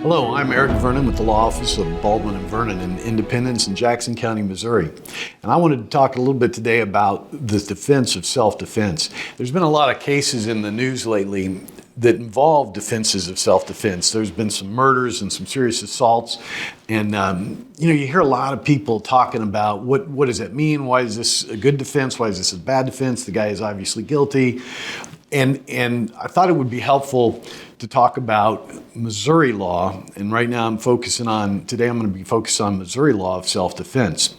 Hello, I'm Eric Vernon with the Law Office of Baldwin and Vernon in Independence in Jackson County, Missouri. And I wanted to talk a little bit today about the defense of self-defense. There's been a lot of cases in the news lately that involve defenses of self-defense. There's been some murders and some serious assaults. And, you hear a lot of people talking about what does that mean? Why is this a good defense? Why is this a bad defense? The guy is obviously guilty. And I thought it would be helpful to talk about Missouri law. And right now today I'm going to be focused on Missouri law of self-defense.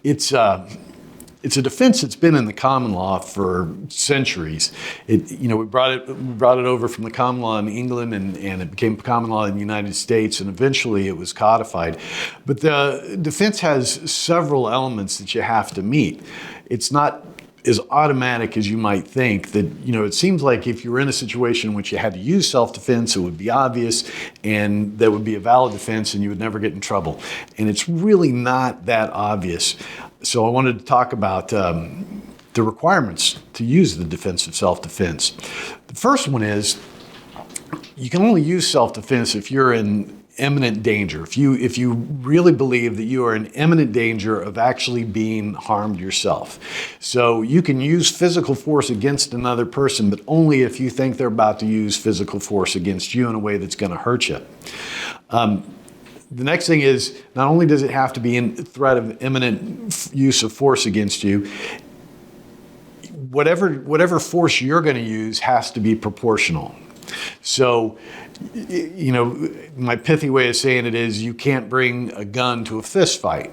It's a defense that's been in the common law for centuries. We brought it over from the common law in England and it became common law in the United States, and eventually it was codified. But the defense has several elements that you have to meet. It's not as automatic as you might think. That it seems like if you were in a situation in which you had to use self-defense, it would be obvious and that would be a valid defense and you would never get in trouble. And it's really not that obvious. So I wanted to talk about the requirements to use the defense of self-defense. The first one is you can only use self-defense if you're in imminent danger. If you really believe that you are in imminent danger of actually being harmed yourself. So you can use physical force against another person, but only if you think they're about to use physical force against you in a way that's going to hurt you. The next thing is, not only does it have to be in threat of imminent use of force against you, whatever force you're going to use has to be proportional. So, my pithy way of saying it is you can't bring a gun to a fist fight.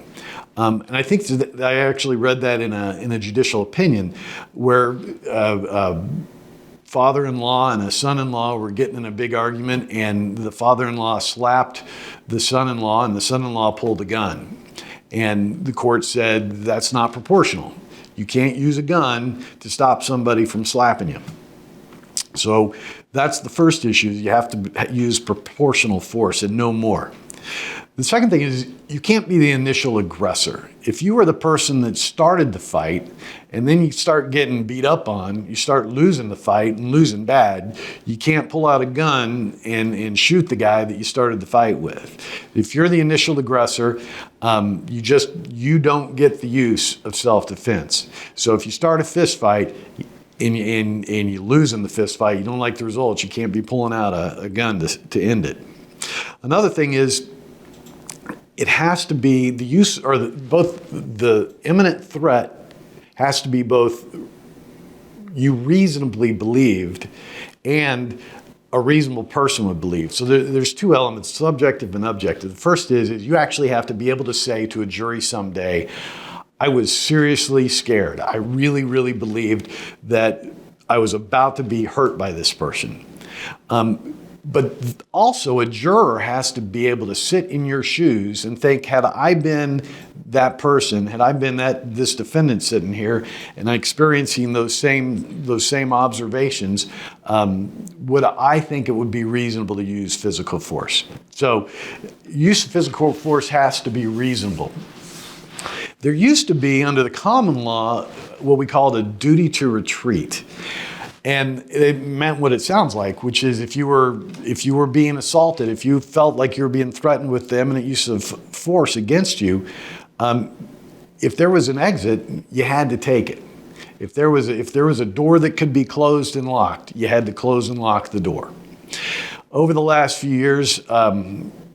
And I think that I actually read that in a judicial opinion where father-in-law and a son-in-law were getting in a big argument, and the father-in-law slapped the son-in-law, and the son-in-law pulled a gun. And the court said that's not proportional. You can't use a gun to stop somebody from slapping you. So that's the first issue. You have to use proportional force and no more. The second thing is you can't be the initial aggressor. If you are the person that started the fight and then you start getting beat up on, you start losing the fight and losing bad, you can't pull out a gun and shoot the guy that you started the fight with. If you're the initial aggressor, you don't get the use of self-defense. So if you start a fist fight, and you lose in the fist fight, you don't like the results, you can't be pulling out a gun to end it. Another thing is, it has to be both the imminent threat has to be both you reasonably believed and a reasonable person would believe. So there's two elements, subjective and objective. The first is you actually have to be able to say to a jury someday, I was seriously scared. I really, really believed that I was about to be hurt by this person. But also a juror has to be able to sit in your shoes and think, had I been that person, had I been this defendant sitting here and experiencing those same observations, would I think it would be reasonable to use physical force? So use of physical force has to be reasonable. There used to be, under the common law, what we called a duty to retreat. And it meant what it sounds like, which is if you were being assaulted, if you felt like you were being threatened with the imminent use of force against you, if there was an exit, you had to take it. If there was a door that could be closed and locked, you had to close and lock the door. Over the last few years,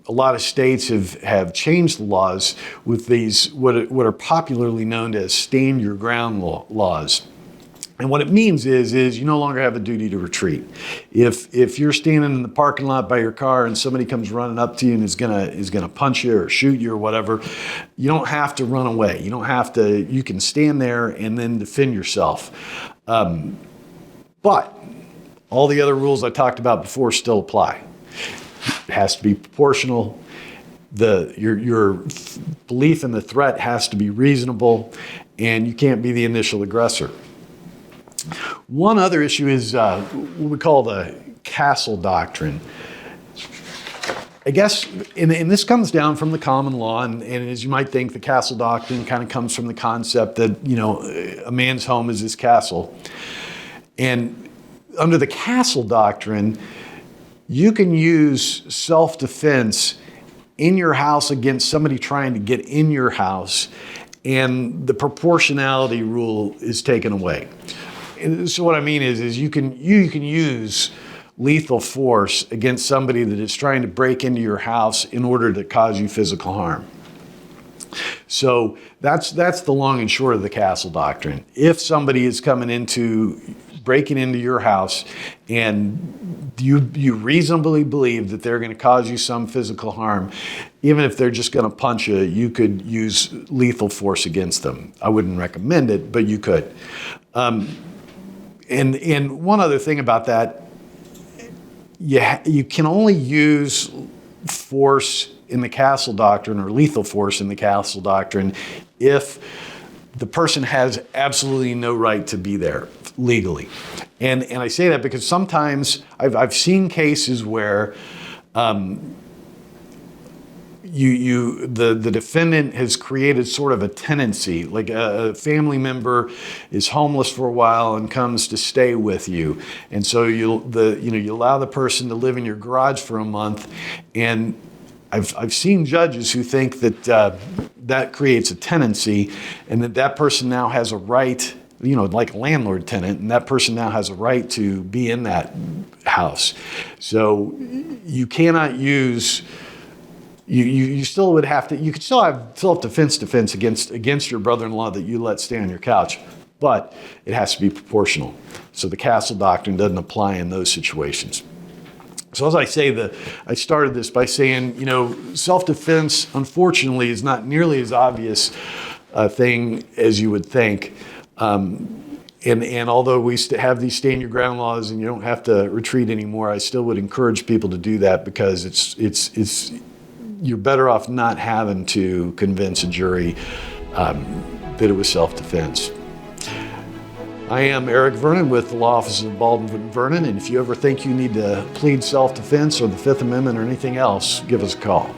a lot of states have changed the laws with these what are popularly known as stand your ground laws. And what it means is you no longer have a duty to retreat. If you're standing in the parking lot by your car and somebody comes running up to you and is gonna punch you or shoot you or whatever, you don't have to run away. You can stand there and then defend yourself. But all the other rules I talked about before still apply. It has to be proportional. Your belief in the threat has to be reasonable, and you can't be the initial aggressor. One other issue is what we call the castle doctrine. I guess, and this comes down from the common law, and as you might think, the castle doctrine kind of comes from the concept that, a man's home is his castle. And under the castle doctrine, you can use self-defense in your house against somebody trying to get in your house, and the proportionality rule is taken away. And so what I mean is you can use lethal force against somebody that is trying to break into your house in order to cause you physical harm. So that's the long and short of the castle doctrine. If somebody is breaking into your house and you reasonably believe that they're going to cause you some physical harm, even if they're just going to punch you, you could use lethal force against them. I wouldn't recommend it, but you could. And one other thing about that, you can only use force in the castle doctrine, or lethal force in the castle doctrine, if the person has absolutely no right to be there legally. And I say that because sometimes I've seen cases where the defendant has created sort of a tenancy, like a family member is homeless for a while and comes to stay with you, and so you allow the person to live in your garage for a month, and I've seen judges who think that that creates a tenancy, and that person now has a right, like a landlord tenant, and that person now has a right to be in that house. So you cannot use. You still would have to. You could still have self-defense against your brother-in-law that you let stay on your couch, but it has to be proportional. So the castle doctrine doesn't apply in those situations. So as I say, I started this by saying, self-defense, unfortunately, is not nearly as obvious a thing as you would think. And although we have these stand your ground laws and you don't have to retreat anymore, I still would encourage people to do that, because it's you're better off not having to convince a jury that it was self-defense. I am Eric Vernon with the Law Office of Baldwin Vernon, and if you ever think you need to plead self-defense or the Fifth Amendment or anything else, give us a call.